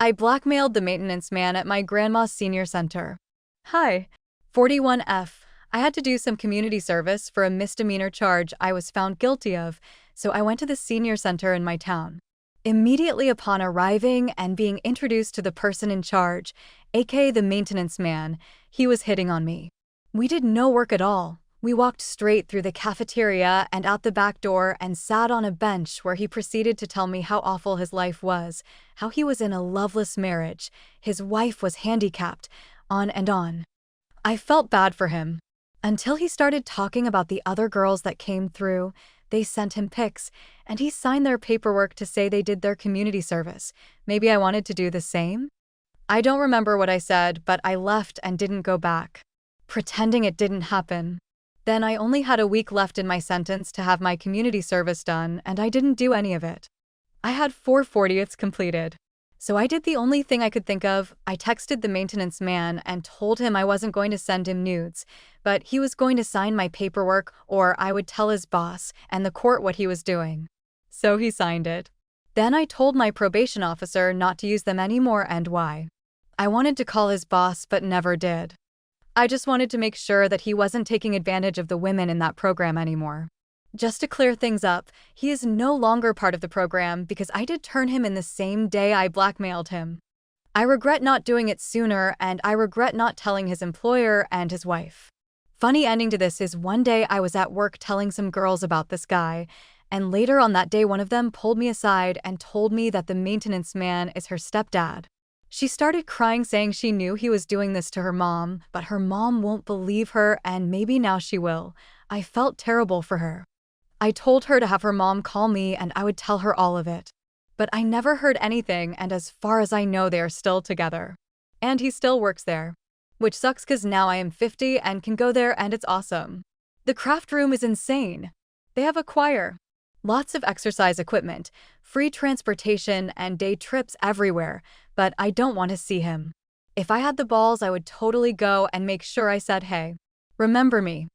I blackmailed the maintenance man at my grandma's senior center. Hi. 41F. I had to do some community service for a misdemeanor charge I was found guilty of, so I went to the senior center in my town. Immediately upon arriving and being introduced to the person in charge, aka the maintenance man, he was hitting on me. We did no work at all. We walked straight through the cafeteria and out the back door and sat on a bench where he proceeded to tell me how awful his life was, how he was in a loveless marriage, his wife was handicapped, on and on. I felt bad for him. Until he started talking about the other girls that came through, they sent him pics, and he signed their paperwork to say they did their community service. Maybe I wanted to do the same? I don't remember what I said, but I left and didn't go back, pretending it didn't happen. Then I only had a week left in my sentence to have my community service done, and I didn't do any of it. I had 4/40ths completed. So I did the only thing I could think of. I texted the maintenance man and told him I wasn't going to send him nudes, but he was going to sign my paperwork or I would tell his boss and the court what he was doing. So he signed it. Then I told my probation officer not to use them anymore and why. I wanted to call his boss but never did. I just wanted to make sure that he wasn't taking advantage of the women in that program anymore. Just to clear things up, he is no longer part of the program because I did turn him in the same day I blackmailed him. I regret not doing it sooner, and I regret not telling his employer and his wife. Funny ending to this is one day I was at work telling some girls about this guy, and later on that day one of them pulled me aside and told me that the maintenance man is her stepdad. She started crying saying she knew he was doing this to her mom, but her mom won't believe her and maybe now she will. I felt terrible for her. I told her to have her mom call me and I would tell her all of it. But I never heard anything, and as far as I know they are still together. And he still works there. Which sucks cause now I am 50 and can go there and it's awesome. The craft room is insane. They have a choir, lots of exercise equipment, free transportation and day trips everywhere, but I don't want to see him. If I had the balls I would totally go and make sure I said hey. Remember me.